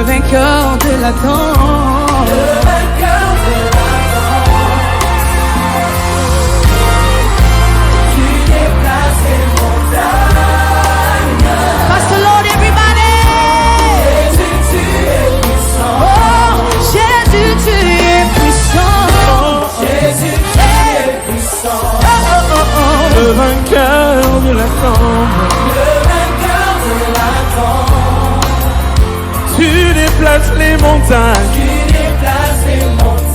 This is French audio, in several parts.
vainqueur de l'attente. Le vainqueur de l'attente. Tu déplaces les montagnes. Pass the Lord, everybody. Jésus, tu es puissant. Oh, Jésus, tu es puissant. Jésus, tu es puissant. Oh, oh, oh, oh. Le vainqueur de l'attente. Le vainqueur de l'attente. Tu déplaces les montagnes. Tu déplaces les montagnes.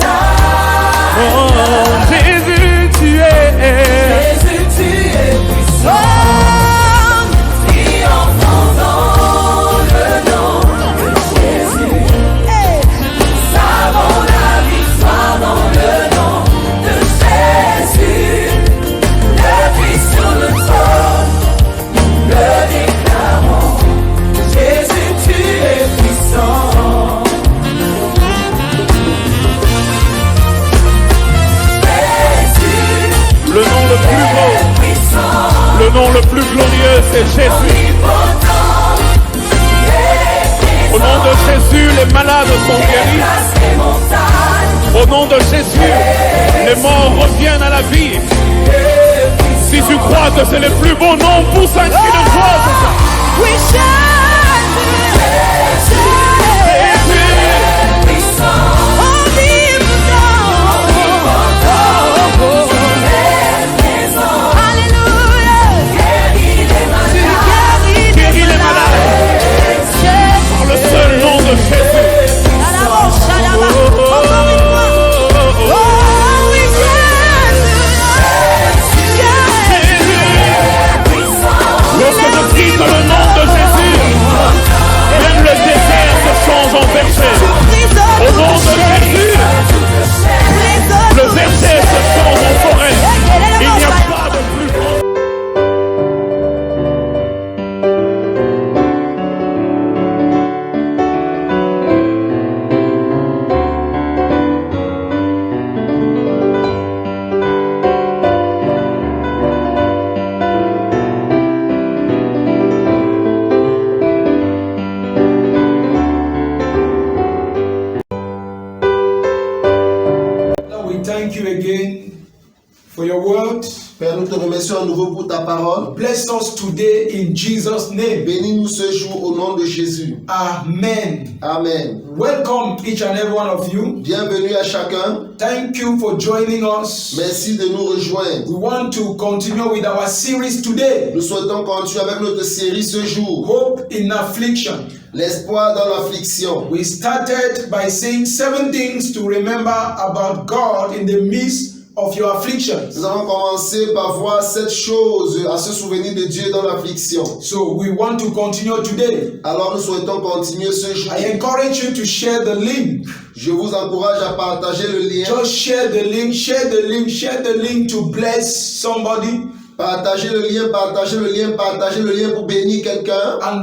Oh, Jésus, tu es. Jésus, tu es puissant. Oh, Triomphant dans le nom de Jésus. hey. Savons la victoire dans le nom de Jésus. Depuis sur le trône, nous le déclarons. Jésus, tu es puissant. Jésus, Le nom le plus beau, puissant, le nom le plus glorieux, c'est Jésus. omnipotent, tu es Au nom de Jésus, les malades sont guéris. déplace les montagnes. Au nom de Jésus, les morts reviennent à la vie. Si tu crois que c'est le plus beau nom, pousse un cri de joie. We shine. Jésus, Puissant, guéris les malades par le seul nom de Jésus. Lorsque je crie dans le nom de Jésus, même le désert se change en verset. Au nom de Jésus, le verset se change en forêt. Il n'y a pas de plus grand. Lord, we thank you again for your word. Père, nous te remercions à nouveau pour ta parole. Bless us today in Jesus' name. Bénis-nous ce jour au nom de Jésus. Amen. Amen. Welcome each and every one of you. Bienvenue à chacun. Thank you for joining us. Merci de nous rejoindre. We want to continue with our series today. Nous souhaitons continuer avec notre série ce jour. Hope in affliction. L'espoir dans l'affliction. We started by saying 7 things to remember about God in the midst of your afflictions. Nous avons commencé par voir 7 choses à se souvenir de Dieu dans l'affliction. So we want to continue today. Alors nous souhaitons continuer ce jour. I encourage you to share the link. Je vous encourage à partager le lien. Just share the link, share the link, share the link to bless somebody. Partagez le lien, partagez le lien, partagez le lien pour bénir quelqu'un. And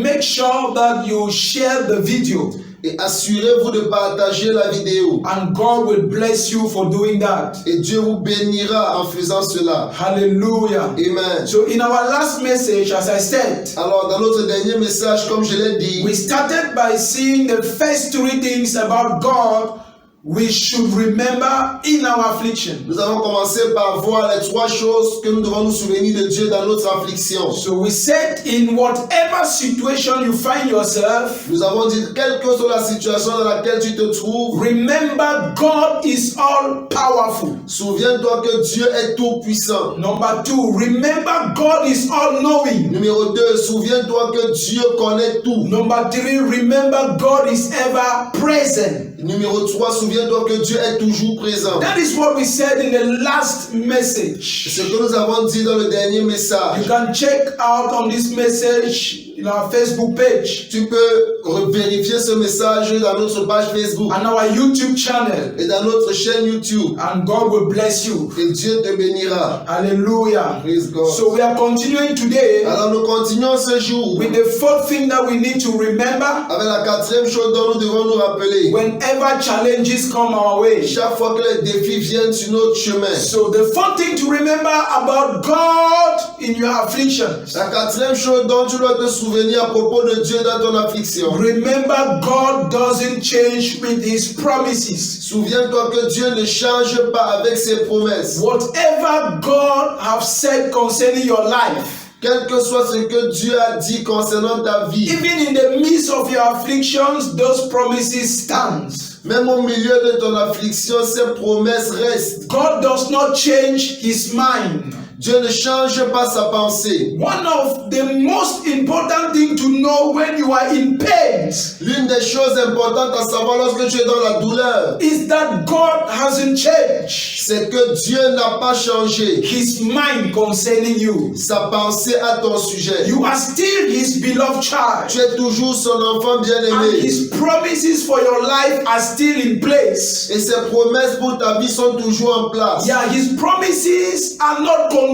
make sure that you share the video. Et assurez-vous de partager la vidéo. And God will bless you for doing that. Et Dieu vous bénira en faisant cela. Hallelujah. Amen. So in our last message, as I said, Alors, dans notre dernier message, comme je l'ai dit, we started by seeing the first 3 things about God we should remember in our affliction. nous avons commencé par voir les 3 choses que nous devons nous souvenir de Dieu dans notre affliction. So we said in whatever situation you find yourself, Nous avons dit, quelle que soit la situation dans laquelle tu te trouves, remember God is all powerful. souviens-toi que Dieu est tout puissant. Number 2, remember God is all knowing. Numéro 2, souviens-toi que Dieu connaît tout. Number 3, remember God is ever present. Numéro 3, souviens-toi que Dieu est toujours présent. That is what we said in the last message. Ce que nous avons dit dans le dernier You message. can check out on this message in our Facebook page Tu peux vérifier ce message dans notre page Facebook and our YouTube channel, et dans notre chaîne YouTube. and God will bless you. Et Dieu te bénira. Hallelujah. Praise God. So we are continuing today Alors nous continuons ce jour with the 4th thing that we need to remember avec la 4e chose dont nous devons nous rappeler. whenever challenges come our way. Chaque fois que les défis viennent sur notre chemin. So the 4th thing to remember about God in your afflictions La 4e chose dont tu dois te souvenir souvenir à propos de Dieu dans ton affliction. Remember, God doesn't change with His promises. Souviens-toi que Dieu ne change pas avec ses promesses. Whatever God has said concerning your life, Quel que soit ce que Dieu a dit concernant ta vie, even in the midst of your afflictions, those promises stand. même au milieu de ton affliction, ces promesses restent. God does not change His mind. Dieu ne change pas sa pensée. One of the most important things to know when you are in pain L'une des choses importantes à savoir lorsque tu es dans la douleur, is that God hasn't changed c'est que Dieu n'a pas changé His mind concerning you. sa pensée à ton sujet. You are still His beloved child. Tu es toujours son enfant And bien-aimé. His promises for your life are still in place. Et ses promesses pour ta vie sont toujours en place. Yeah, His promises are not conditioned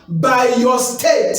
by your state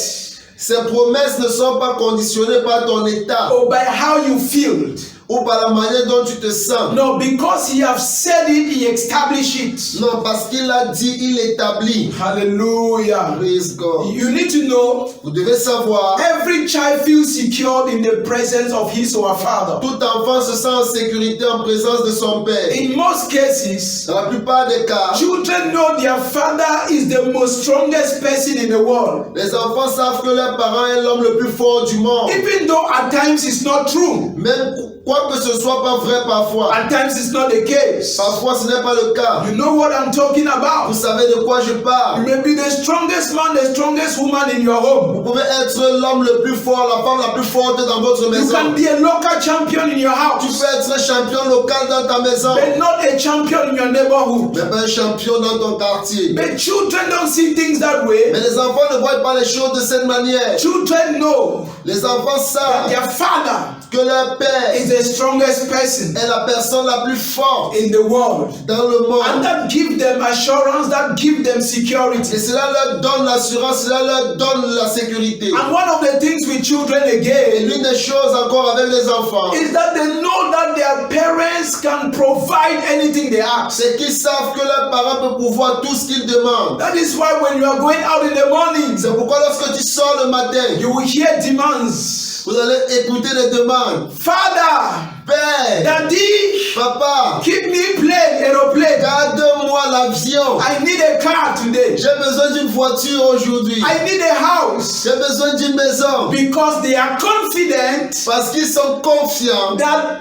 Ses promesses ne sont pas conditionnées par ton état or by how you feel. ou par la manière dont tu te sens. No, because He has said it, He established it. Non, parce qu'il a dit, il établit. Hallelujah. Praise God. You need to know Vous devez savoir, every child feels secured in the presence of his or her father. tout enfant se sent en sécurité en présence de son père. In most cases, Dans la plupart des cas, children know their father is the most strongest person in the world. les enfants savent que leur parent est l'homme le plus fort du monde. Even though at times it's not true. Même quoi que ce soit pas vrai parfois. At times it's not the case. Parfois ce n'est pas le cas. You know what I'm talking Vous about. savez de quoi je You parle. may be the strongest man, the strongest woman in your home. Vous pouvez être l'homme le plus fort, la femme la plus forte dans votre You maison. can be a local champion in your Tu house, peux être un champion local dans ta maison, but not a champion in your neighborhood. mais pas un champion dans ton quartier. But children don't see things that way. Mais les enfants ne voient pas les choses de cette manière. Children know Les enfants that savent their father que leur père is the strongest person est la personne la plus forte in the world. dans le And monde. that gives them assurance, that gives them Et security. cela leur donne l'assurance, cela leur donne la sécurité. And one of the things with children Et again l'une des choses encore avec les enfants, is that they know that their parents can provide anything they ask. c'est qu'ils savent que leurs parents peuvent pouvoir tout ce qu'ils demandent. That is why when you are going out in the morning, C'est pourquoi lorsque tu sors le matin, you will hear demands. vous allez écouter les demandes. Father, Père, Daddy, papa, keep me plane, aeroplane. garde-moi l'avion. I need a car today. J'ai besoin d'une voiture aujourd'hui. I need a house. J'ai besoin d'une maison. Because they are confident Parce qu'ils sont confiants that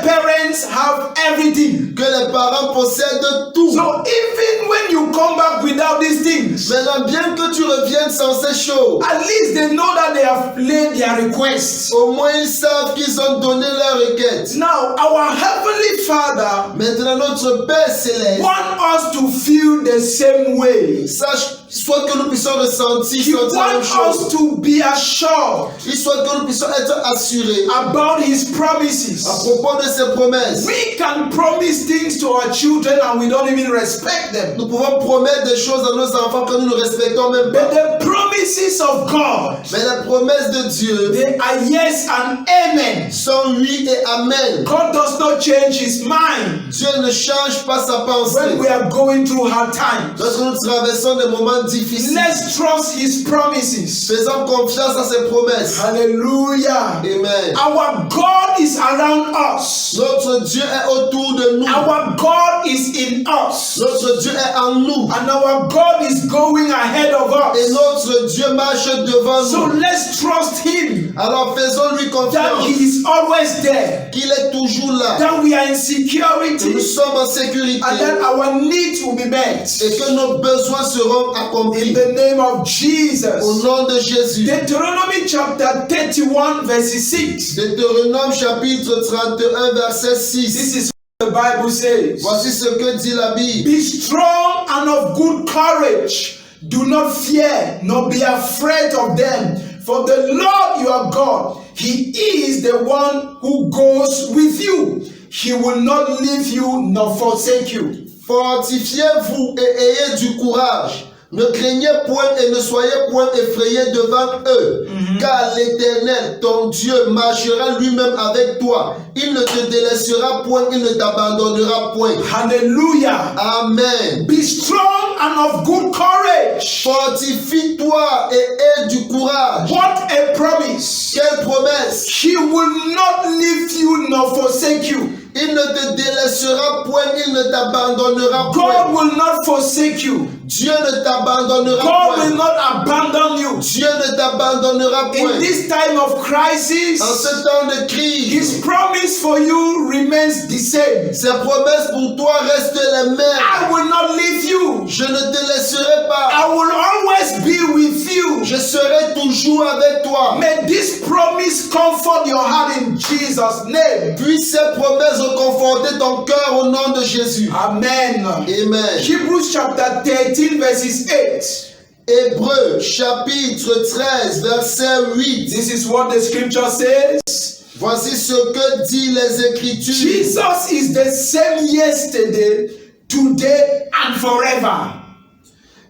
parents have everything. que les parents possèdent tout. So even when you come back without these things, Maintenant, bien que tu reviennes sans ces choses, at least they know that they have laid their requests. au moins ils savent qu'ils ont donné leur requête. Now, our Heavenly Father Maintenant, notre Père Céleste, wants us to feel the same way. sache, soit que nous puissions ressentir, He sentir la même wants chose. us to be assured Il soit que nous puissions être assurés about His à promises. propos de ses promesses. We can promise things to our children and we don't even respect them. Nous pouvons promettre des choses à nos enfants que nous ne respectons même But pas. the promises of God, Mais les promesses de Dieu they are yes and amen. sont oui et amen. God does not change His mind Dieu ne change pas sa when we pensée. are going through hard times. Lorsque nous traversons des moments difficiles, Let's trust His promises. faisons confiance à ses promesses. Hallelujah. Amen. Our God is around us. Notre Dieu est autour de nous. Our God is in us. Notre Dieu est en nous. And our God is going ahead of Et us. notre Dieu marche devant So nous. let's trust Him Alors faisons-lui that confiance. He is always there, Qu'il est toujours là. that we are in Que nous security, sommes en sécurité. and that our needs will be met. Et que nos besoins seront In accomplis. the name of Au Jesus. nom de Jésus. Deuteronomy chapter 31, verse 6. Deutéronome chapitre 31 verset 6. This is what the Bible says. Voici ce que dit la Bible. Be strong and of good courage. Do not fear, nor be afraid of them. For the Lord your God, He is the one who goes with you. He will not leave you nor forsake you. Fortifiez-vous et ayez du courage. Ne craignez point et ne soyez point effrayés devant eux, car l'Éternel, ton Dieu, marchera lui-même avec toi. Il ne te délaissera point, il ne t'abandonnera point. Hallelujah. Amen. Be strong and of good courage. Fortifie-toi et aie du courage. What a promise. Quelle promesse! He will not leave you nor forsake you. Il ne te délaissera point, il ne t'abandonnera God point. will not forsake you. Dieu ne t'abandonnera God will point. not abandon you. Dieu ne t'abandonnera In point. this time of crisis, En ce temps de crise, His promise for you remains the same. ses promesses pour toi restent les mêmes. I will not leave you. Je ne te laisserai pas. I will always be with you. Je serai toujours avec toi. May this promise comfort your heart in Jesus' name. Puisse ces promesses reconforter ton cœur au nom de Jésus. Amen. Amen. Hebrews chapter 13 verses 8. Hébreux chapitre 13 verset 8. This is what the scripture says. Voici ce que dit les Écritures. Jesus is the same yesterday, today, and forever.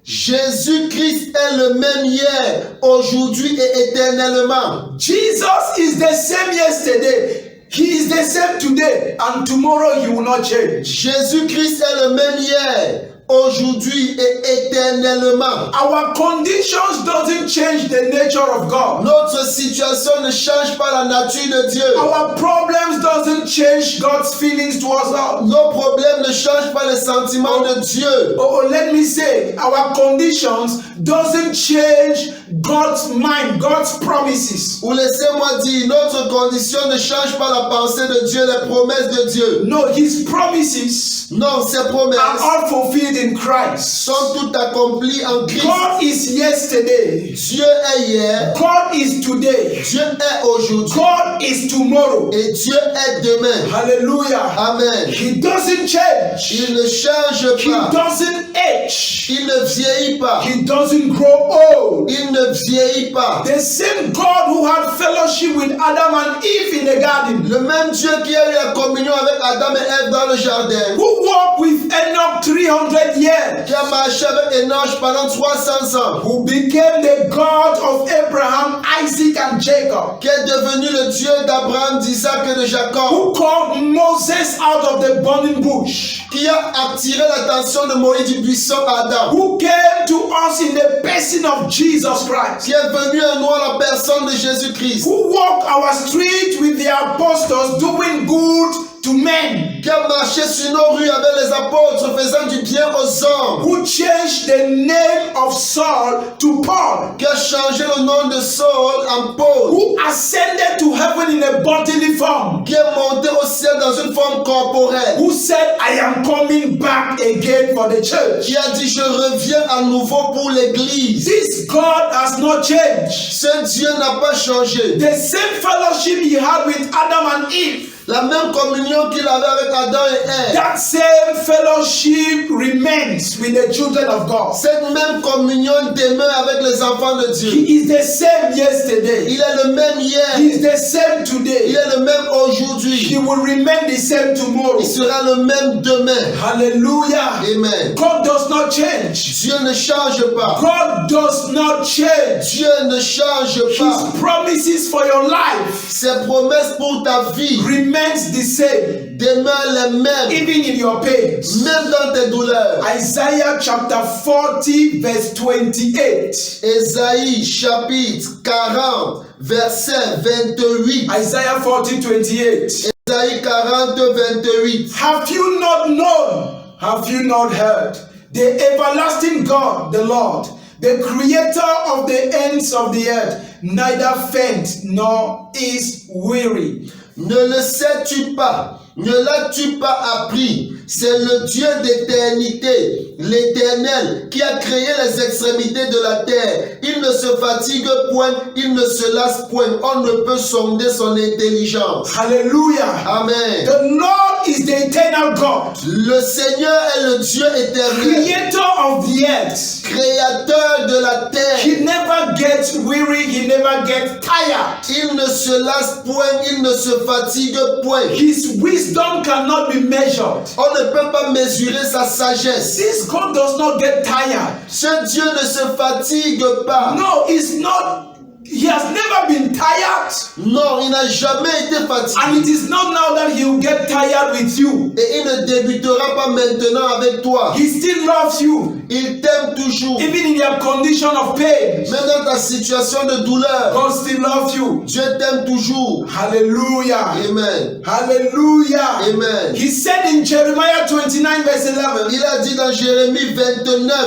Jésus-Christ est le même hier, aujourd'hui et éternellement. Jesus is the same yesterday. He is the same today, and tomorrow he will not change. Jésus-Christ est le même hier, aujourd'hui et éternellement. Our conditions doesn't change the nature of God. Notre situation ne change pas la nature de Dieu. Our problems doesn't change God's feelings towards us. Nos problèmes ne changent pas les sentiments de Dieu. Oh, let me say, our conditions doesn't change God's mind, God's promises. Ou laissez-moi dire, notre condition ne change pas la pensée de Dieu, les promesses de Dieu. No, His promises Non, ces are promesses all fulfilled in Christ. sont toutes accomplies en Christ. God is yesterday. Dieu est hier, God is today. Dieu est aujourd'hui God is tomorrow. et Dieu est demain. Hallelujah. Amen. He doesn't change. Il ne change He pas. doesn't age. Il ne vieillit pas. He doesn't grow old. Il ne vieillit pas. The same God who had fellowship with Adam and Eve in the garden, Le même Dieu qui a eu la communion avec Adam et Ève dans le jardin, who walked with Enoch 300 years, qui a marché avec Enoch pendant 300 ans, who became the God of Abraham, Isaac, and Jacob, qui est devenu le Dieu d'Abraham, d'Isaac et de Jacob, who called Moses out of the burning bush, qui a attiré l'attention de Moïse du buisson Adam, who came to us in the person of Jesus Christ, qui est venu à nous à la personne de Jésus-Christ, who walked our street with the apostles doing good to men, qui a marché sur nos rues avec les apôtres faisant du bien aux hommes, who changed the name of Saul to Paul, qui a changé le nom de Saul en Paul, who ascended to heaven in a bodily form, qui est monté au ciel dans une forme corporelle, who said, I am coming back again for the church. qui a dit je reviens à nouveau pour l'église. This God has not changed. Ce Dieu n'a pas changé. The same fellowship he had with Adam and Eve, La même communion qu'il avait avec Adam et Ève, that same fellowship remains with the children of God. cette même communion demeure avec les enfants de Dieu. He is the same yesterday. Il est le même He hier, is the same today. il est le même He aujourd'hui, will remain the same tomorrow. il sera le même demain. Hallelujah. Amen. God does not change. Dieu ne change pas. God does not change. Dieu ne change pas. His promises for your life Ses promesses pour ta vie remains the same, demeurent les mêmes, even in your pains. même dans tes douleurs. Isaiah chapter 40 verse 28. Ésaïe chapitre 40 verset 28. Isaiah 40, 28. Ésaïe 40 28. Have you not known? Have you not heard? The everlasting God, the Lord, the creator of the ends of the earth, neither faint nor is weary. Ne le sais-tu pas? Ne l'as-tu pas appris? C'est le Dieu d'éternité, l'Éternel, qui a créé les extrémités de la terre. Il ne se fatigue point, il ne se lasse point. On ne peut sonder son intelligence. Hallelujah. Amen. The Lord is the eternal God, Le Seigneur est le Dieu éternel, creator of the earth. créateur de la terre. He never gets weary, he never gets tired. Il ne se lasse point, il ne se fatigue point. His wisdom cannot be measured. On ne peut pas mesurer sa sagesse. This God does not get tired. Ce Dieu ne se fatigue pas. No, he's not. He has never been tired. Non, il n'a jamais été fatigué. And it is not now that he will get tired with you. Et il ne débutera pas maintenant avec toi. He still loves you. Il t'aime toujours. Even in your condition of pain, Même dans ta situation de douleur, God still loves you. Dieu t'aime toujours. Hallelujah. Amen. Hallelujah. Amen. He said in Jeremiah 29 verse 11. Il a dit dans Jérémie 29,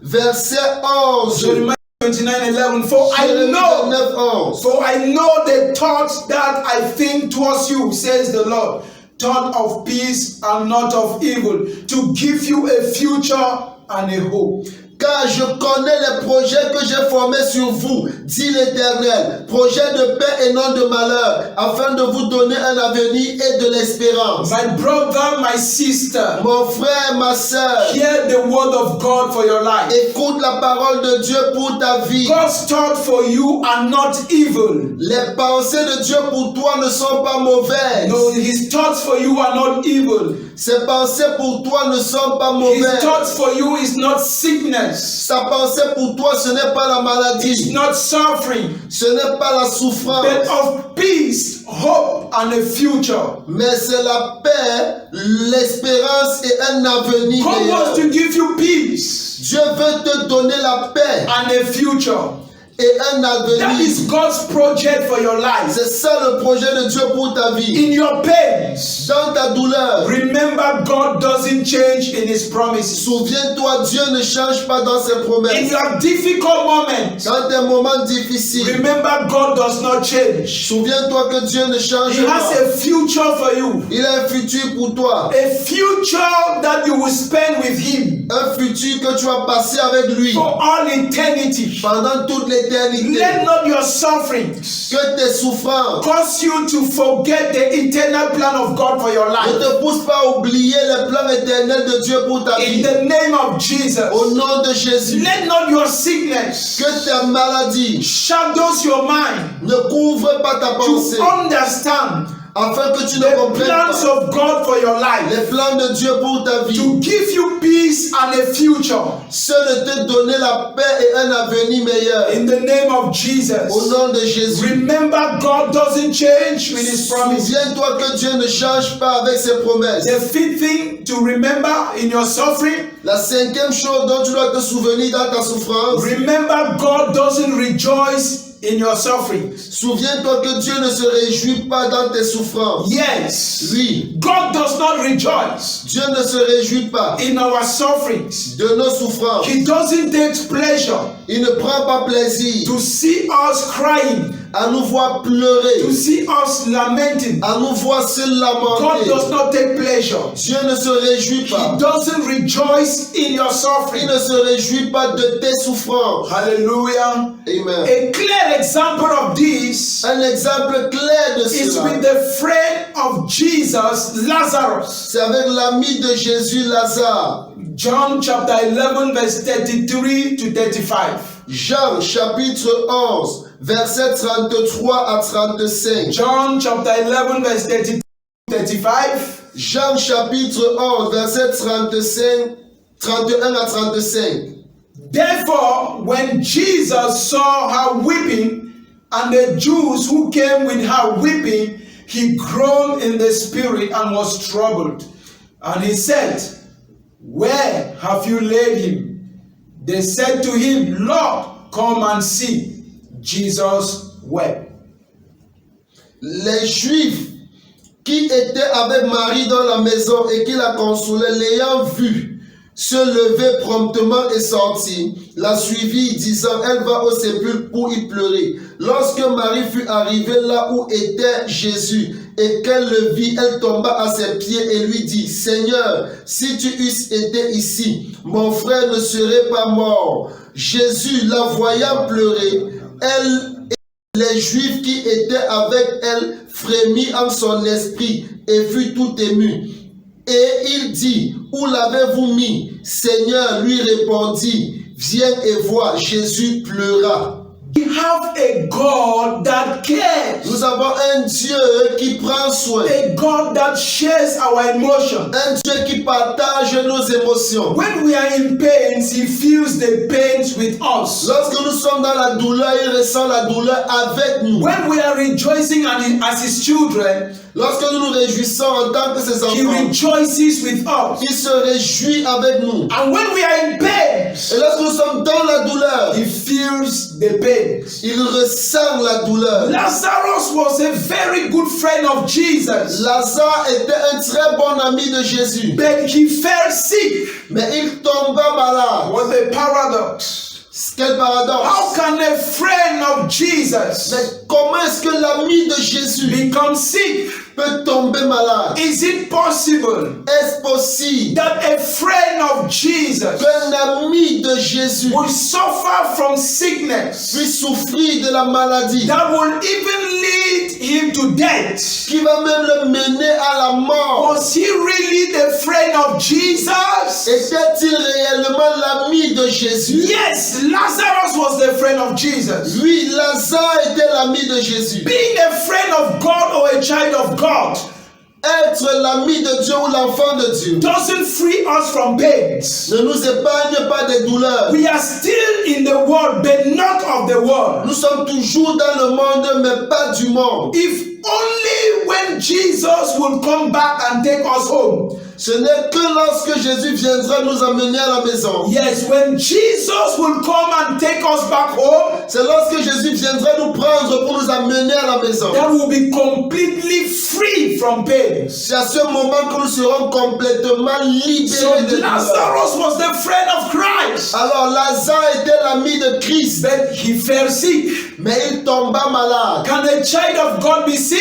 verset 11. Jeremiah 29:11. For I Jérémie know 29, 11. For I know the thoughts that I think towards you, says the Lord, thought of peace and not of evil, to give you a future and a hope. Car je connais les projets que j'ai formés sur vous, dit l'Éternel, projets de paix et non de malheur, afin de vous donner un avenir et de l'espérance. My brother, my sister, Mon frère, ma sœur, hear the word of God for your life. écoute la parole de Dieu pour ta vie. God's thoughts for you are not evil. Les pensées de Dieu pour toi ne sont pas mauvaises. No, his thoughts for you are not evil. Ses pensées pour toi ne sont pas His mauvaises. thoughts for you is not sickness. Sa pensée pour toi, ce n'est pas la It's maladie, not suffering, ce n'est pas la souffrance, but of peace, hope, and a future. mais c'est la paix, l'espérance et un avenir God meilleur. wants to give you peace Dieu veut te donner la paix and a future. et un That avenir. is God's project for your life. C'est ça le projet de Dieu pour ta vie. In your pains, Dans ta douleur, remember God doesn't change in his promises. souviens-toi, Dieu ne change pas dans ses In promesses. your difficult moments, Dans tes moments difficiles, remember God does not change. souviens-toi que Dieu ne change He has pas. a future for you. Il a un futur pour toi. A future that you will spend with him Un futur que tu vas passer avec lui for all eternity. pendant toute l'éternité. Let not your sufferings Que tes souffrances cause you to forget the eternal plan of God for your ne life. te poussent pas à oublier les plans éternels de Dieu pour ta In vie. the name of Jesus. Au nom de Jésus, Let not your sickness que ta maladie shadows your mind ne couvre pas ta pensée, to understand afin que tu ne the comprennes plans pas of God for your life, les plans de Dieu pour ta vie. to give you peace and a future. Ceux de te donner la paix et un avenir meilleur. In the name of Au Jesus. nom de Jésus. Remember, God doesn't change with his promises. Souviens-toi que Dieu ne change pas avec ses promesses. The fifth thing to remember in your suffering, La cinquième chose dont tu dois te souvenir dans ta souffrance, remember God doesn't rejoice in your suffering. souviens-toi que Dieu ne se réjouit pas dans tes souffrances. Yes. Oui, God does not rejoice Dieu ne se réjouit pas in our sufferings. de nos souffrances. He doesn't take pleasure Il ne prend pas plaisir to see us crying, à nous voir pleurer, to see us lamenting. à nous voir se God lamenter. does not take pleasure. Dieu ne se réjouit He pas. doesn't rejoice in your Il suffering. ne se réjouit pas de tes souffrances. Hallelujah. Amen. A clear example of this Un exemple clair de is cela, with the friend of Jesus, Lazarus. c'est avec l'ami de Jésus, Lazare. John chapter 11, verse 33 to 35. Jean chapitre 11, versets 33 à 35. John chapter 11, verse 32 to 35. Jean chapitre 11, versets 35, 31 à 35. Therefore, when Jesus saw her weeping, and the Jews who came with her weeping, he groaned in the spirit and was troubled. And he said, Where have you laid him? They said to him, Lord, come and see. Jesus wept. Les Juifs qui étaient avec Marie dans la maison et qui la consolaient, l'ayant vue, se lever promptement et sortir, la suivit, disant, elle va au sépulcre pour y pleurer. Lorsque Marie fut arrivée là où était Jésus et qu'elle le vit, elle tomba à ses pieds et lui dit, Seigneur, si tu eusses été ici, mon frère ne serait pas mort. Jésus, la voyant pleurer, elle et les Juifs qui étaient avec elle frémit en son esprit et fut tout ému. Et il dit, où l'avez-vous mis? Seigneur lui répondit, viens et vois. Jésus pleura. We have a God that cares. Nous avons un Dieu qui prend soin. A God that shares our emotions. Un Dieu qui partage nos émotions. When we are in pains, He feels the pains with us. Lorsque nous sommes dans la douleur, il ressent la douleur avec nous. When we are rejoicing as His children, Lorsque nous nous réjouissons en tant que ses He enfants, rejoices with us. il se réjouit avec nous. And when we are in pains, Et lorsque nous sommes dans la douleur, He feels the pains. il ressent la douleur. Lazarus was a very good friend of Jesus, Lazare était un très bon ami de Jésus, but he fell sick. mais il tomba malade. What a paradox. Quel paradoxe! How can a friend of Jesus Mais comment est-ce que l'ami de Jésus become sick? peut tomber malade? Is it possible Est-ce possible that a friend of Jesus qu'un ami de Jésus will suffer from sickness puisse souffrir de la maladie that will even lead him to death? qui va même le mener à la mort? Was he really the friend of Jesus? Était-il réellement l'ami de Jésus? Yes, Lazarus was the friend of Jesus. Oui, Lazare était l'ami de Jésus. Being a friend of God or a child of God Être l'ami de Dieu ou l'enfant de Dieu doesn't free us from pains. ne nous épargne pas des douleurs. We are still in the world, but not of the world. Nous sommes toujours dans le monde, mais pas du monde. If only when Jesus will come back and take us home. Ce n'est que lorsque Jésus viendra nous amener à la maison. Yes, when Jesus will come and take us back home, C'est lorsque Jésus viendra nous prendre pour nous amener à la maison. that will be completely free from pains. C'est à ce moment que nous serons complètement So libérés de douleur. Lazarus was the friend of Christ, Alors Lazare était l'ami de Christ, but he fell sick. mais il tomba malade. Can a child of God be sick?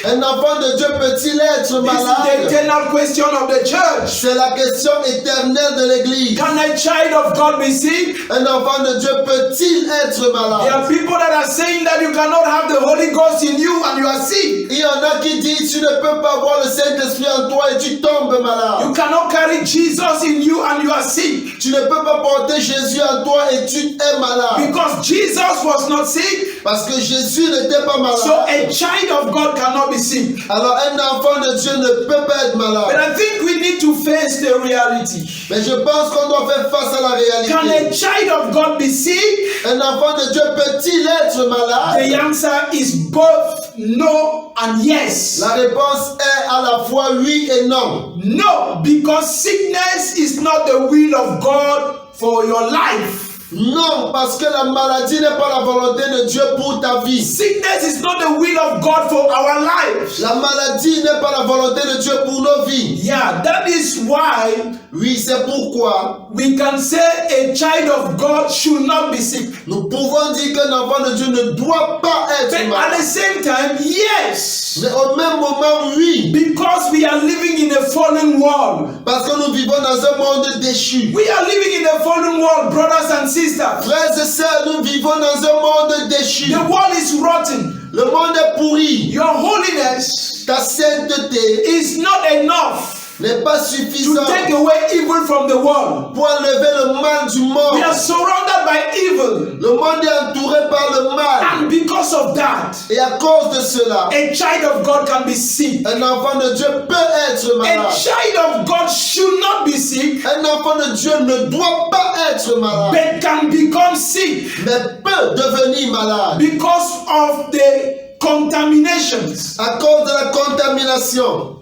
Un enfant de Dieu peut-il être This is the malade? eternal question of the church. C'est la question éternelle de l'Église. Can a child of God be sick? Un enfant de Dieu peut-il être There malade? are people that are saying that you cannot have the Holy Ghost in you and you are sick. Il y en a qui disent tu ne peux pas avoir le Saint-Esprit en toi et tu tombes malade. You cannot carry Jesus in you and you are sick. Tu ne peux pas porter Jésus en toi et tu es malade. Because Jesus was not sick, Parce que Jésus n'était pas so malade. a child of God cannot be sick. Alors un enfant de Dieu ne peut pas être But malade. I think we need to face the reality. Mais je pense qu'on doit faire face à la Can a réalité. child of God be sick? Un enfant de Dieu peut-il être malade? The answer is both no and yes. La réponse est à la fois oui et non. No, because sickness is not the will of God for your life. Non, parce que la maladie n'est pas la volonté de Dieu pour ta vie. Sickness is not the will of God for our lives. La maladie n'est pas la volonté de Dieu pour nos vies. Yeah, that is why Oui, c'est pourquoi we can say a child of God should not be sick. nous pouvons dire qu'un enfant de Dieu ne doit pas But être at malade. the same time, yes, Mais au même moment, oui, because we are living in a fallen world. parce que nous vivons dans un monde déchu. We are living in a fallen world, brothers and sisters. Frères et sœurs, nous vivons dans un monde déchu. The world is rotten. Le monde est pourri. Your holiness Ta sainteté is not enough n'est pas to suffisante take away evil from the world. pour enlever le mal du We monde. are surrounded by evil. Le monde est entouré par le mal. And because of that, Et à cause de cela, a child of God can be sick. un enfant de Dieu peut être A malade. child of God should not be sick, Un enfant de Dieu ne doit pas être malade, but can become sick mais peut devenir malade because of the contaminations. à cause de la contamination.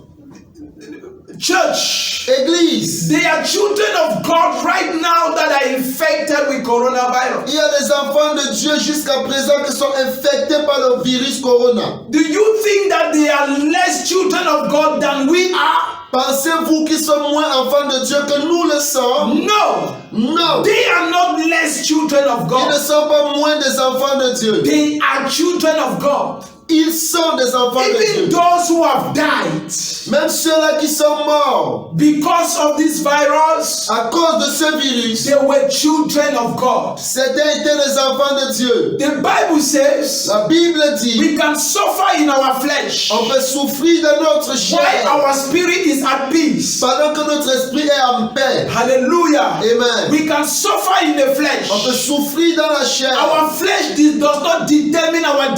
Church, Église, there are children of God right now that are infected with coronavirus. il y a des enfants de Dieu jusqu'à présent qui sont infectés par le virus corona. Do you think that they are less children of God than we are? Pensez-vous qu'ils sont moins enfants de Dieu que nous le sommes? No, Non, they are not less children of ils ne God. sont pas moins des enfants de Dieu. They are children of God. Ils sont des enfants de Even Dieu. those who have died Même ceux-là qui sont morts because of this virus, à cause de ce virus, they were children of God. certains étaient des enfants de Dieu. The Bible says La Bible dit, we can suffer in our flesh on peut souffrir dans notre while chair our spirit is at peace. pendant que notre esprit est en paix. Hallelujah. Amen. We can suffer in the flesh. On peut souffrir dans la chair. Our flesh does not determine our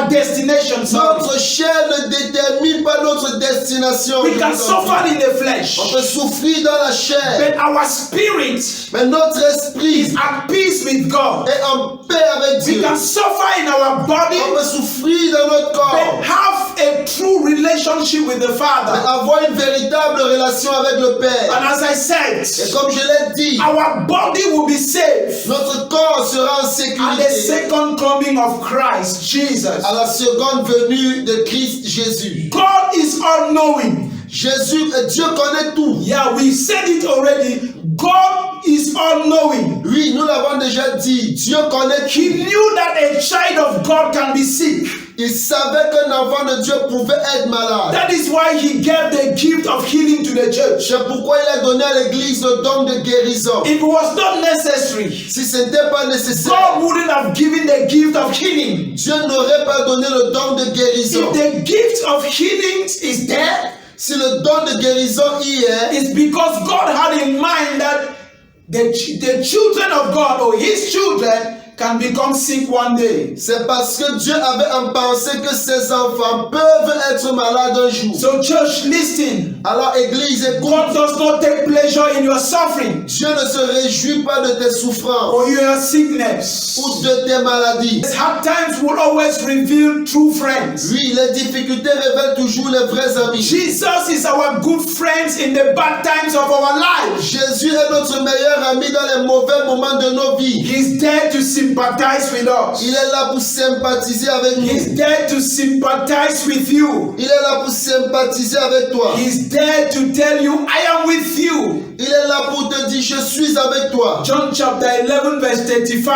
destination. Sorry. Notre chair ne détermine pas notre destination. We can suffer in the flesh, On peut souffrir dans la chair. but our spirit Mais notre esprit is at peace with God. est en paix avec We Dieu. can suffer in our body, On peut souffrir dans notre but corps. have a true relationship with the Mais Father. avoir une véritable relation avec le Père. And as I Et said, comme je l'ai dit, our body will be safe notre corps sera en at the sécurité second coming of Christ Jesus. à la seconde venue de Christ Jésus. God is all-knowing. Jésus, Dieu connaît tout. Yeah, we said it already. God is all-knowing. Oui, nous l'avons déjà dit. Dieu connaît He tout. knew that a child of God can be sick. Il savait qu'un enfant de Dieu pouvait être malade. That is why he gave the gift of healing to the church. C'est pourquoi il a donné à l'église le don de guérison. If it was not necessary, Si ce n'était pas nécessaire, God wouldn't have given the gift of healing. Dieu n'aurait pas donné le don de guérison. If the gift of healing is there, Si le don de guérison y est, it's because God had in mind that the children of God or his children can become sick one day. c'est parce que Dieu avait en pensée que ses enfants peuvent être malades un jour. So church, listen. Alors église, écoute, God does not take pleasure in your suffering Dieu ne se réjouit pas de tes souffrances or your sickness. ou de tes maladies. Hard times will always reveal true friends. Oui, les difficultés révèlent toujours les vrais amis. Jesus is our good friends in the bad times of our lives. Jésus est notre meilleur ami dans les mauvais moments de nos vies. He's there to sympathize with us. Il est là pour sympathiser avec He's nous. there to sympathize with you. Il est là pour sympathiser avec toi. He's there to tell you, I am with you. Il est là pour te dire, je suis avec toi. John chapter 11 verse 35.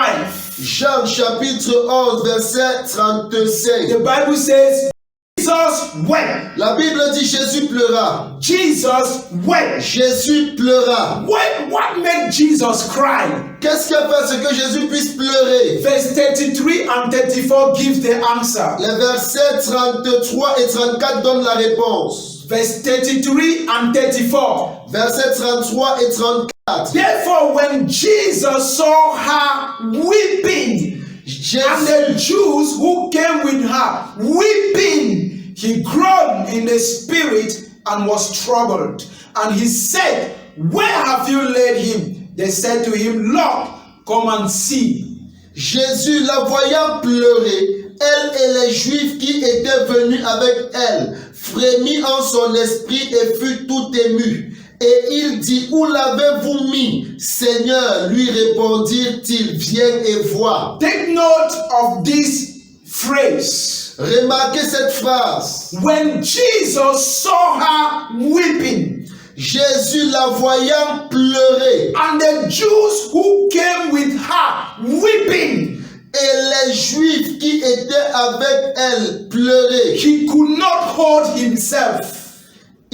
Jean chapitre 11 verset 35. The Bible says, Jesus wept. La Bible dit Jésus pleura. Jesus wept. Jésus pleura. What made Jesus cry? Qu'est-ce qui a fait ce que Jésus puisse pleurer? Verse 33 and 34 gives the answer. Les versets 33 et 34 donnent la réponse. Verse 33 and 34. Versets 33 et 34. Therefore, when Jesus saw her weeping, and Jésus, the Jews who came with her weeping, he groaned in the spirit and was troubled. And he said, where have you laid him? They said to him, Lord, come and see. Jésus, la voyant pleurer, elle et les Juifs qui étaient venus avec elle, frémit en son esprit et fut tout ému. Et il dit, où l'avez-vous mis? Seigneur, lui répondirent-ils, viens et vois. Take note of this phrase. Remarquez cette phrase. When Jesus saw her weeping, Jésus, la voyant pleurer, and the Jews who came with her weeping, et les Juifs qui étaient avec elle pleurer, he could not hold himself.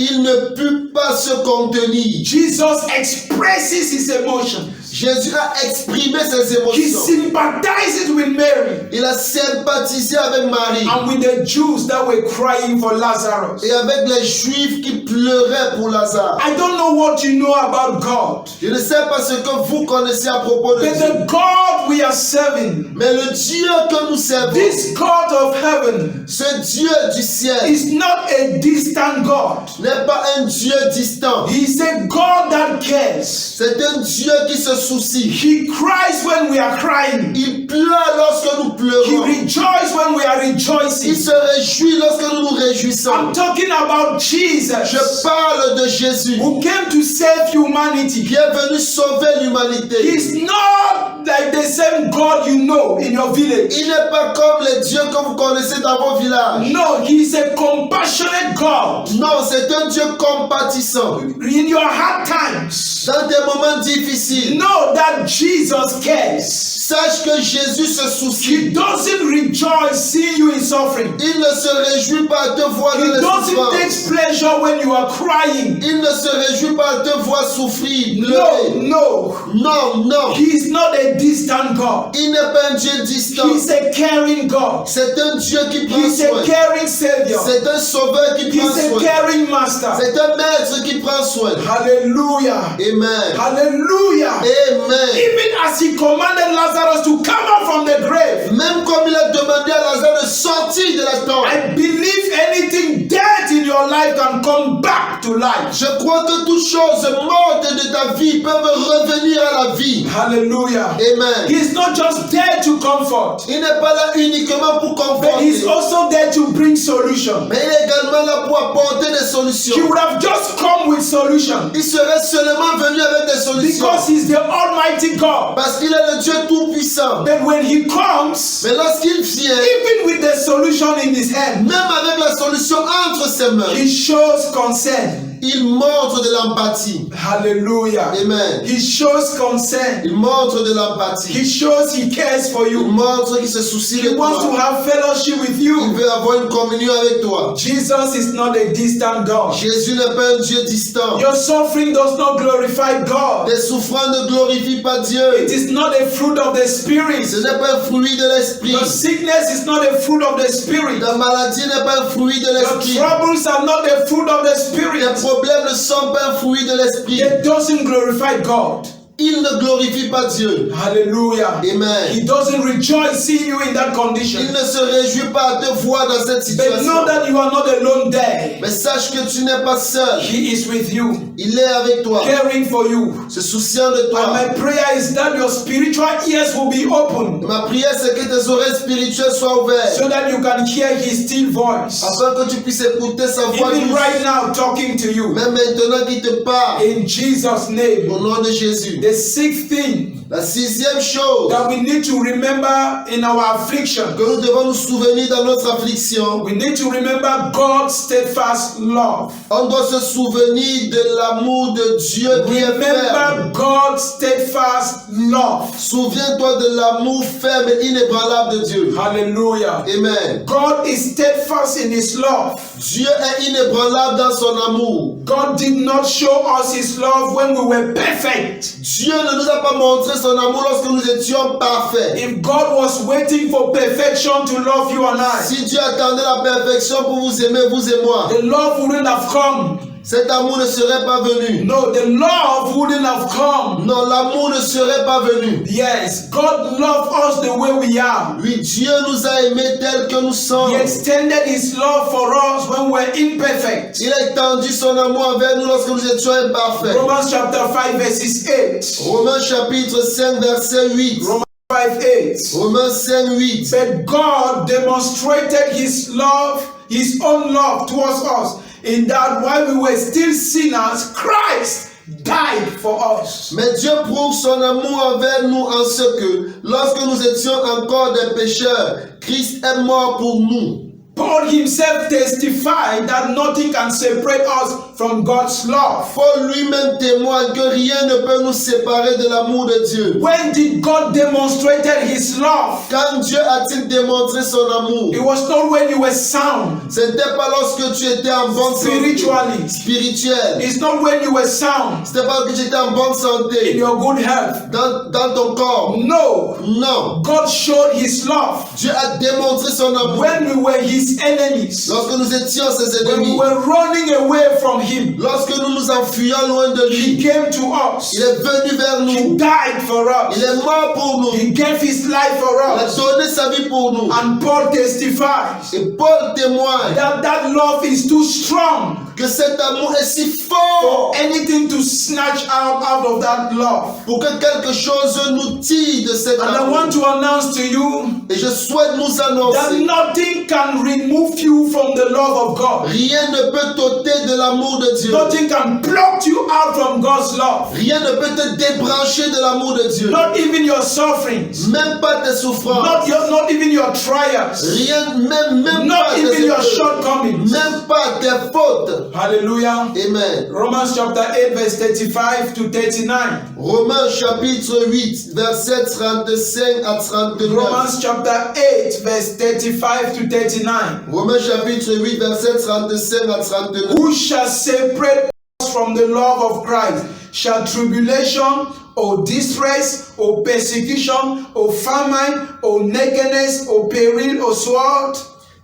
il ne put pas se contenir. Jesus expresses his emotions. Jésus a exprimé ses He émotions. sympathizes with Mary Il a sympathisé avec Marie and with the Jews that were crying for Lazarus. et avec les Juifs qui pleuraient pour Lazare. I don't know what you know about God, Je ne sais pas ce que vous connaissez à propos de but Dieu, the God we are serving, mais le Dieu que nous servons, this God of heaven, ce Dieu du ciel, is not a distant God. n'est pas un Dieu distant. He's a God that cares. C'est un Dieu qui se soucie. He cries when we are crying. Il pleure lorsque nous He pleurons. rejoices when we are Il rejoicing. se réjouit lorsque nous nous réjouissons. I'm talking about Jesus, Je parle de Jésus who came to save humanity. qui est venu sauver l'humanité. He's not like the same God you know in your village. Il n'est pas comme les dieux que vous connaissez dans vos villages. No, he's a compassionate God. Non, c'est un Dieu compatissant. In your hard times, Dans des moments difficiles, know that Jesus cares. sache que Jésus se soucie. He doesn't rejoice seeing you in suffering. Il ne se réjouit pas à te voir dans He les doesn't souffrances. take pleasure when you are crying. Il ne se réjouit pas à te voir souffrir, No, pleurer. no. Non, non. He is not a distant God. Il n'est pas un Dieu distant. He's a caring God. C'est un Dieu qui prend He's a soin. caring Savior. C'est un sauveur qui prend He's a soin. caring Master. C'est un maître qui prend soin. Hallelujah. Amen. Hallelujah. Amen. Even as he commanded Lazarus to come out from the grave, Même comme il a demandé à Lazare de sortir de la tombe. I believe anything dead in your life can come back to life. Je crois que toutes choses mortes de ta vie peuvent revenir à la vie. Hallelujah. Amen. He's not just there to comfort, Il n'est pas là uniquement pour but he's conforter, also there to bring solution. mais il est également là pour apporter des He solutions. would have just come with solution Il serait seulement venu avec des solutions. because he's the Almighty God. Parce qu'il est le Dieu tout-puissant. But when he comes, Mais lorsqu'il vient, even with the solution in his hand, même avec la solution entre ses mains, he shows concern. il montre de l'empathie. Hallelujah. Amen. He shows concern. Il montre de l'empathie. He shows he cares for Il you. montre qu'il se soucie He de wants to toi. have fellowship with Il you. veut avoir une communion avec toi. Jesus is not a distant God. Jésus n'est pas un Dieu distant. Your suffering does not glorify God. Tes souffrances ne glorifient pas Dieu. It is not a fruit of the Spirit. Ce n'est pas un fruit de l'esprit. Your sickness is not a fruit of the Spirit. Ta maladie n'est pas un fruit de Your l'esprit. troubles are not a fruit of the Tes Spirit. problèmes ne sont pas un fruit de l'esprit. It doesn't glorify God. Il ne glorifie pas Dieu. Hallelujah. Amen. He doesn't rejoice seeing you in that Il condition. ne se réjouit pas à te voir dans cette But know situation. that you are not alone there. Mais sache que tu n'es pas seul. He is with you, Il est avec toi, caring for you. se souciant de And toi. my prayer is that your spiritual ears will be open Ma prière, c'est que tes oreilles spirituelles soient ouvertes, so that you can hear his still voice. afin que tu puisses écouter sa voix Even douce. right now, talking to you. Même maintenant qu'il te parle, In Jesus' name. au nom de Jésus. The sixth thing La sixième chose that we need to remember in our affliction, que nous devons nous souvenir dans notre affliction, we need to remember God's steadfast love. on doit se souvenir de l'amour de Dieu qui est ferme. Remember God's steadfast love. Souviens-toi de l'amour ferme et inébranlable de Dieu. Hallelujah. Amen. God is steadfast in his love. Dieu est inébranlable dans son amour. God did not show us his love when we were perfect. Dieu ne nous a pas montré son amour lorsque nous étions parfaits. If God was waiting for perfection to love you and I, Si Dieu attendait la perfection pour vous aimer, vous et moi, the love wouldn't have come. cet amour ne serait pas venu. No, the love wouldn't have come. Non, l'amour ne serait pas venu. Yes, God loved us the way we are. Oui, Dieu nous a aimés tels que nous sommes. He extended his love for us when we were imperfect. Il a étendu son amour envers nous lorsque nous étions imparfaits. Romans chapter 5 verses 8. Romains chapitre 5 verset 8. Romans 5:8. Romains 5 8. But God demonstrated his love, his own love towards us, in that while we were still sinners, Christ died for us. Mais Dieu prouve son amour envers nous en ce que, lorsque nous étions encore des pécheurs, Christ est mort pour nous. Paul himself testified that nothing can separate us from God's love. Paul lui-même témoigne que rien ne peut nous séparer de l'amour de Dieu. When did God demonstrate his love? Quand Dieu a-t-il démontré son amour? It was not when you were sound Ce n'était pas lorsque tu étais en bonne santé spiritually. spirituelle. It's not when you were sound Ce n'était pas que tu étais en bonne in santé your good health. dans ton corps. No. Non. God showed his love Dieu a démontré son amour when we were his enemies. lorsque nous étions ses When we ennemis. were running away from him, Lorsque nous nous enfuyions loin de he lui. came to us. Il est venu vers He nous. died for Il us. est mort pour nous. He gave his life for Il a us. donné sa vie pour nous. And Paul testifies Et Paul témoigne that love is too strong que cet amour est si for fort anything to snatch out of that love. pour que quelque chose nous tire de cet And I amour. want to announce to you Et je souhaite nous that annoncer, nothing can remove you from the love of God. rien ne peut t'ôter de l'amour de Dieu. Nothing can pluck you out from God's love. Rien ne peut te débrancher de l'amour de Dieu. Not even your sufferings. Même pas tes souffrances. Not even your trials. Rien, même pas Not tes even your épreuves. shortcomings. Même pas tes fautes. Hallelujah. Amen. Romans chapter 8, verse 35 to 39. Romains chapitre 8, verset 35 à 39. Romans chapter 8, verse 35 to 39. Romains chapitre 8, verset 35 à 39. Who shall separate us from the love of Christ? Shall tribulation, or distress, or persecution, or famine, or nakedness, or peril, or sword?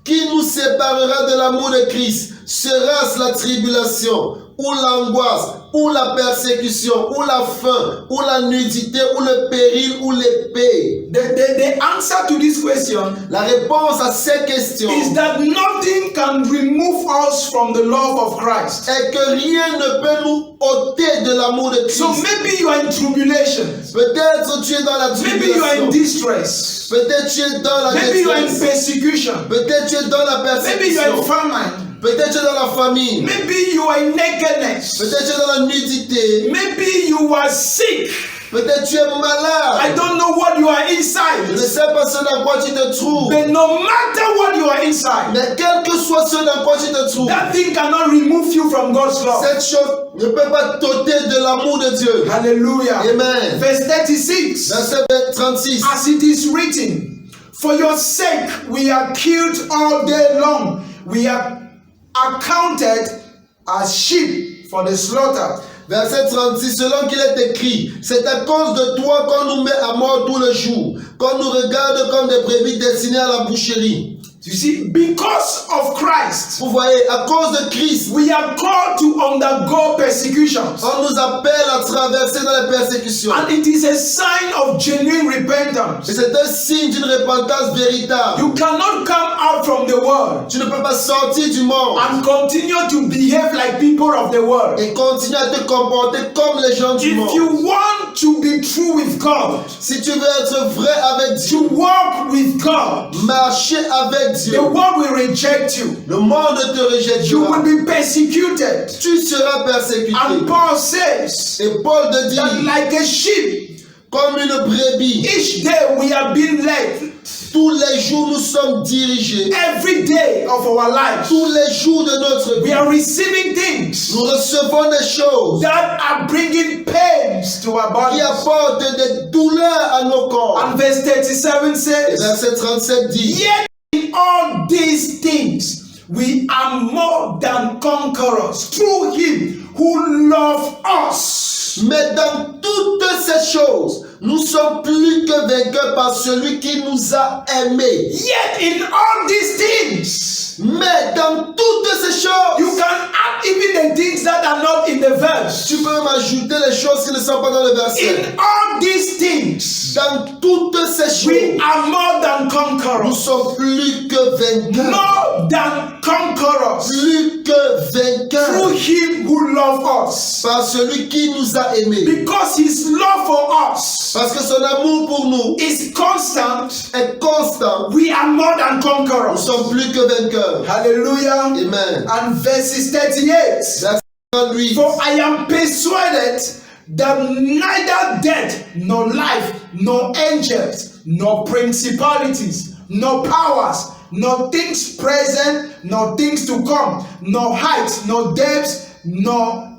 Qui nous séparera de l'amour de Christ? Sera-ce la tribulation, ou l'angoisse, ou la persécution, ou la faim, ou la nudité, ou le péril, ou l'épée? The answer to this question La réponse à ces questions is that nothing can remove us from the love of Christ. est que rien ne peut nous ôter de l'amour de Christ. So maybe you are in tribulation. Peut-être tu es dans la Maybe you are in tribulation. distress. Peut-être tu es dans la Maybe you are in détresse. persecution. Peut-être tu es dans la Maybe you are in persécution. famine. Peut-être tu es dans la famine. Maybe you are in nakedness. Peut-être tu es dans la nudité. Maybe you are sick. Peut-être tu es I malade. don't know what you are Je ne inside. sais pas ce dans quoi tu te trouves. But no matter what you are inside, Mais quel que soit ce dans quoi tu te trouves, that thing cannot remove you from God's love. cette chose ne peut pas t'ôter de l'amour de Dieu. Hallelujah. Amen. Verse 36. Verset 36. As it is written, for your sake we are killed all day long. We are accounted as sheep for the slaughter. Verset 36, selon qu'il est écrit, c'est à cause de toi qu'on nous met à mort tout le jour, qu'on nous regarde comme des brebis destinées à la boucherie. You see, because of Christ, Vous voyez, à cause de Christ, we are called to undergo persecutions. on nous appelle à traverser dans les persécutions. And it is a sign of genuine repentance. Et c'est un signe d'une repentance véritable. You cannot come out from the world Tu ne peux pas sortir du monde and continue to behave like people of the world. et continuer à te comporter comme les gens du If monde. you want to be true with God, Si tu veux être vrai avec Dieu, to walk with God, marcher avec Dieu, the world will reject you. le monde te You will rejettera. be persecuted. Tu seras persécuté. And Paul says Et Paul te dit, that like a sheep, comme une brebis, each day we are being led. tous les jours nous sommes dirigés. Every day of our lives, Tous les jours de notre we vie, are receiving things nous recevons des choses that are bringing pains to our qui bodies. apportent des douleurs à nos corps. And verse 37 Et says, verset 37 dit, yet in all these things we are more than conquerors through him who loved us. mais dans toutes ces choses, nous sommes plus que vainqueurs par celui qui nous a aimés. Yet in all these things, Mais dans toutes ces choses, you can add even the things that are not in the verse. tu peux même ajouter les choses qui ne sont pas dans le verset. In all these things, Dans toutes ces we choses, are more than nous conquerors. sommes plus que vainqueurs. More than conquerors Plus que through vainqueurs him who loved us. par celui qui nous a aimés. Because his love for us Parce que son amour pour nous is constant, est constant. we are more than Nous conquerors. sommes plus que vainqueurs. Hallelujah. Amen. And verses 38. Verset 38. For I am persuaded that neither death, nor life, nor angels, nor principalities, nor powers, nor things present, nor things to come, nor height, nor depth, nor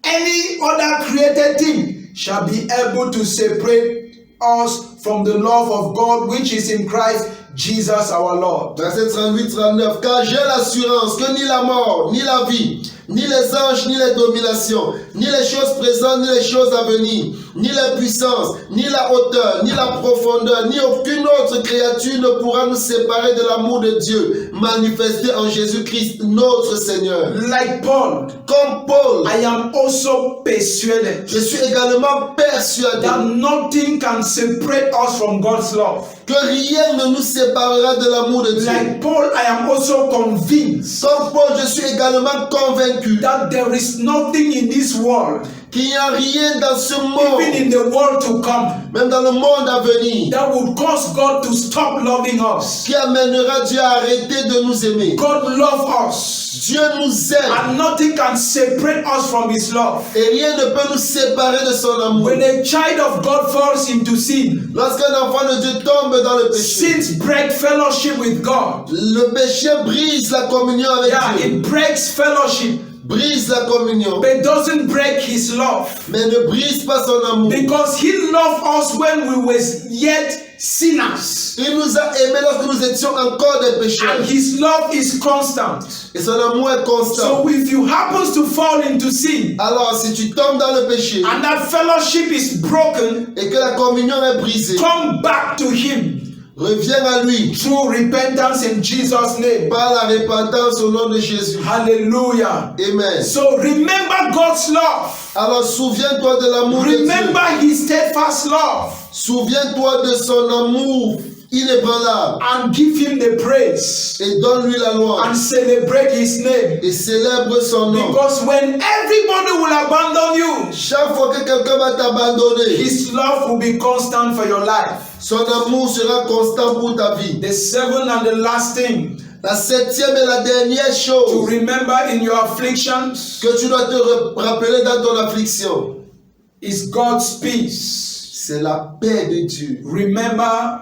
any other created thing shall be able to separate us from the love of God which is in Christ Jesus our Lord. Verset 38-39. Car j'ai l'assurance que ni la mort, ni la vie, ni les anges, ni les dominations, ni les choses présentes, ni les choses à venir, ni les puissances, ni la hauteur, ni la profondeur, ni aucune autre créature ne pourra nous séparer de l'amour de Dieu manifesté en Jésus-Christ notre Seigneur. Like Paul, Comme Paul, I am also persuaded je suis également persuadé that nothing can separate us from God's love. que rien ne nous séparera de l'amour de Dieu. Like Paul, I am also convinced Comme Paul, je suis également convaincu that there is nothing in this world, qu'il n'y a rien dans ce monde, even in the world to come, même dans le monde à venir, that would cause God to stop loving us. qui amènera Dieu à arrêter de nous aimer. God loves us Dieu nous aime and nothing can separate us from His love. et rien ne peut nous séparer de son amour. When a child of God falls into sin, Lorsqu'un enfant de Dieu tombe dans le péché, sins break fellowship with God. le péché brise la communion avec Yeah, Dieu. it breaks fellowship, Brise la communion, but it doesn't break His love. mais ne brise pas son amour. Because He loved us when we were yet sinners. Il nous a aimés lorsque nous étions encore des pécheurs. And His love is constant. Et son amour est constant. So if you happen to fall into sin Alors, si tu tombes dans le péché and that fellowship is broken, et que la communion est brisée, come back to Him reviens à lui through repentance in Jesus' name. par la repentance au nom de Jésus. Hallelujah. Amen. So remember God's love. Alors, souviens-toi de l'amour de Dieu. Remember His steadfast love Souviens-toi de son amour inébranlable and give Him the praise et donne-lui la louange and celebrate His name. et célèbre son nom. Because when everybody will abandon you, Chaque fois que quelqu'un va t'abandonner, His love will be constant for your life. son amour sera constant pour ta vie. The seventh and the last thing La septième et la dernière to chose remember in your afflictions que tu dois te rappeler dans ton affliction, is God's peace. c'est la paix de Dieu. Remember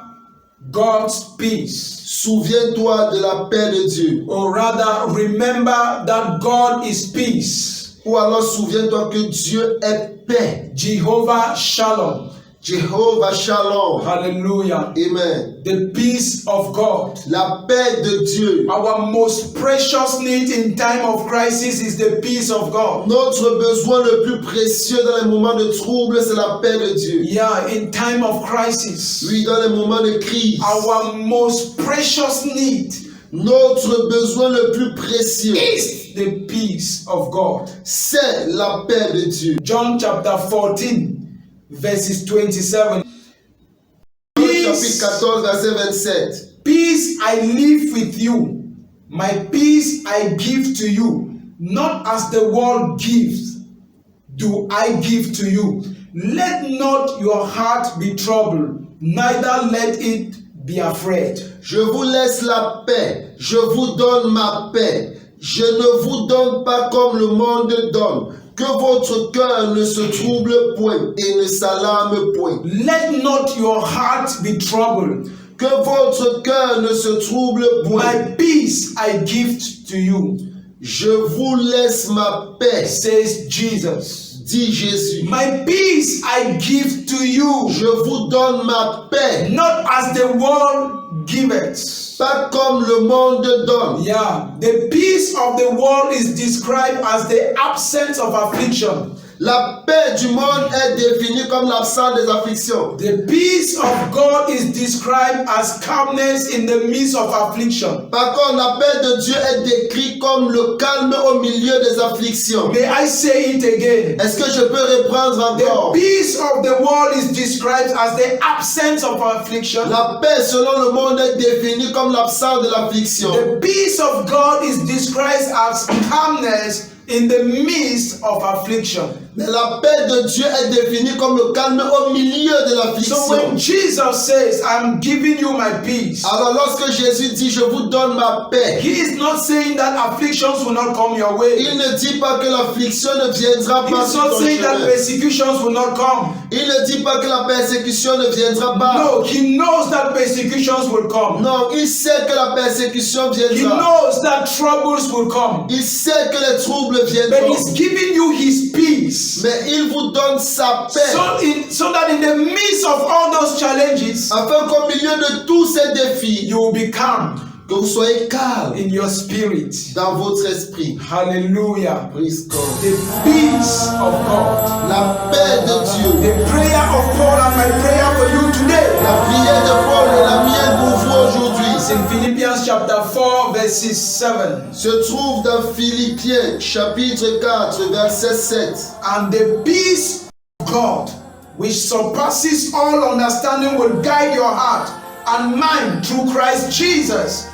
God's peace. Souviens-toi de la paix de Dieu. Or rather, remember that God is peace. Ou alors souviens-toi que Dieu est paix. Jehovah Shalom. Jehovah Shalom. Hallelujah. Amen. The peace of God. La paix de Dieu. Our most precious need in time of crisis is the peace of God. Notre besoin le plus précieux dans les moments de trouble, c'est la paix de Dieu. Yeah, in time of crisis, Oui, dans les moments de crise, our most precious need notre besoin le plus précieux, is the peace of God. c'est la paix de Dieu. John chapter 14, verses 27. Chapitre 14, verset 27. Peace I leave with you, my peace I give to you, not as the world gives, do I give to you. Let not your heart be troubled, neither let it be afraid. Je vous laisse la paix, je vous donne ma paix. Je ne vous donne pas comme le monde donne. Que votre cœur ne se trouble point et ne s'alarme point. Let not your heart be troubled. Que votre cœur ne se trouble point. My peace I give to you, Je vous laisse ma paix, says Jesus. dit Jésus. My peace I give to you, Je vous donne ma paix, not as the world giveth. pas comme le monde donne. Yeah, the peace of the world is described as the absence of affliction. La paix du monde est définie comme l'absence des afflictions. The peace of God is described as calmness in the midst of affliction. Par contre, la paix de Dieu est décrite comme le calme au milieu des afflictions. May I say it again? Est-ce que je peux reprendre encore? The peace of the world is described as the absence of affliction. La paix selon le monde est définie comme l'absence de l'affliction. The peace of God is described as calmness in the midst of affliction. Mais la paix de Dieu est définie comme le calme au milieu de l'affliction. So when Jesus says, I'm giving you my peace, Alors lorsque Jésus dit je vous donne ma paix, He is not saying that afflictions will not come your way. il ne dit pas que l'affliction ne viendra pas He's sur not ton saying that chemin. persecutions will not come. Il ne dit pas que la persécution ne viendra pas. No, He knows that persecutions will come. Non, il sait que la persécution He viendra. knows that troubles will come. Il sait que les troubles But viendront. He's giving you His peace. Mais il vous donne sa paix. So that in the midst of all those challenges, Afin qu'au milieu de tous ces défis, you will be calm que vous soyez calme in your spirit. dans votre esprit. Hallelujah. Praise God. The peace of God. La paix de Dieu. The prayer of Paul and my prayer for you today. La prière de Paul et la mienne pour vous aujourd'hui It's in Philippians chapter 4 verses 7. se trouve dans Philippiens chapitre 4 verset 7. And the peace of God, which surpasses all understanding, will guide your heart and mind through Christ Jesus.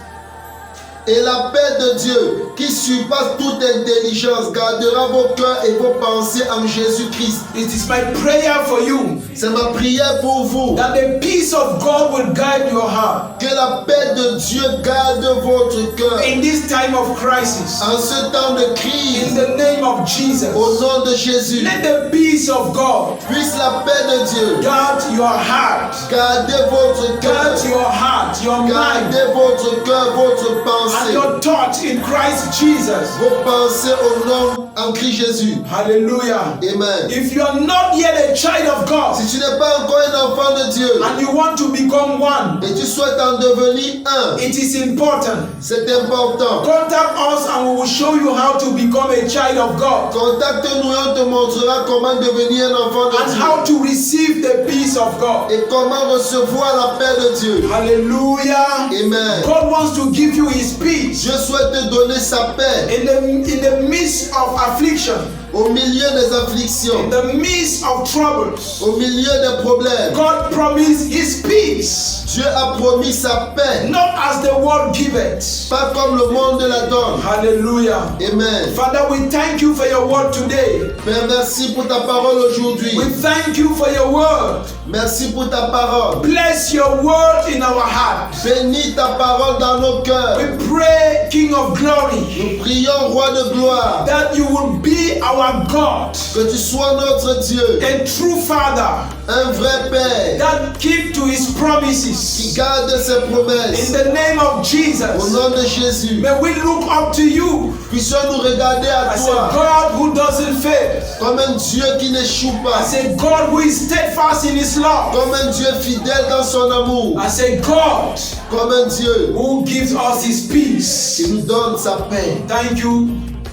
Et la paix de Dieu, qui surpasse toute intelligence, gardera vos cœurs et vos pensées en Jésus-Christ. It is my prayer for you C'est ma prière pour vous. that the peace of God will guide your heart Que la paix de Dieu garde votre cœur. in this time of crisis. En ce temps de In crise, the name of Jesus, au nom de Jésus, let the peace of God puisse la paix de Dieu guard your heart, garder votre cœur. guard your heart, your mind, Gardez votre cœur, votre and pensée. your thoughts in Christ Jesus. Vos pensées au nom en Christ Jésus. Hallelujah. Amen. If you are not yet a child of God Si tu n'es pas encore un enfant de Dieu and you want to become one, et tu souhaites en devenir un, it is important. c'est important. Contact us and we will show you how to become a child of God Contacte-nous et on te montrera comment devenir un enfant de and Dieu how to receive the peace of God. et comment recevoir la paix de Dieu. Hallelujah. Amen. God wants to give you his peace Dieu souhaite te donner sa paix in the midst of affliction, au milieu des in afflictions, the midst of troubles. au milieu des problèmes. God promised his peace, Dieu a promis sa paix, not as the world giveth. pas comme le monde la donne. Hallelujah. Amen. Father, we thank you for your word today. Père, merci pour ta parole aujourd'hui. We thank you for your word. Merci pour ta parole. Bless your word in our hearts. Bénis ta parole dans nos cœurs. We pray, King of glory, Nous prions, Roi de gloire, that you will be our God, que tu sois notre Dieu, a true Father un vrai Père that keep to his qui promises. garde ses In promesses. the name of Au Jesus, nom de Jésus, may we look up to you puissions-nous regarder à as a toi God who doesn't fail, comme un Dieu qui n'échoue pas, as a God who is steadfast in his love, comme un Dieu fidèle dans son amour, as a God comme un Dieu who gives us his peace. qui nous donne sa paix. Thank you.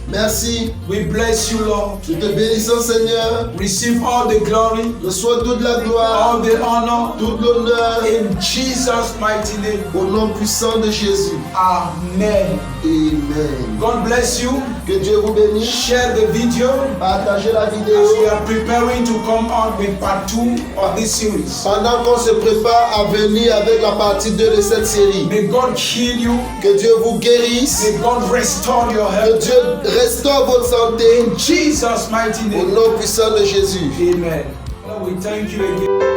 Merci. We bless you, Lord. Nous te bénissons, Seigneur. Receive all the glory, Reçois toute la gloire, all the honor tout l'honneur in Jesus' mighty name. au nom puissant de Jésus. Amen. Amen. God bless you. Que Dieu vous bénisse. Share the video Partagez la as we vidéo. are preparing to come out with part 2 of this series. Pendant qu'on se prépare à venir avec la partie 2 de cette série. May God heal you. Que Dieu vous guérisse. May God restore your Que health. Dieu restaure votre santé. In Jesus' mighty Au name. nom puissant de Jésus. Amen. Lord, we thank you again.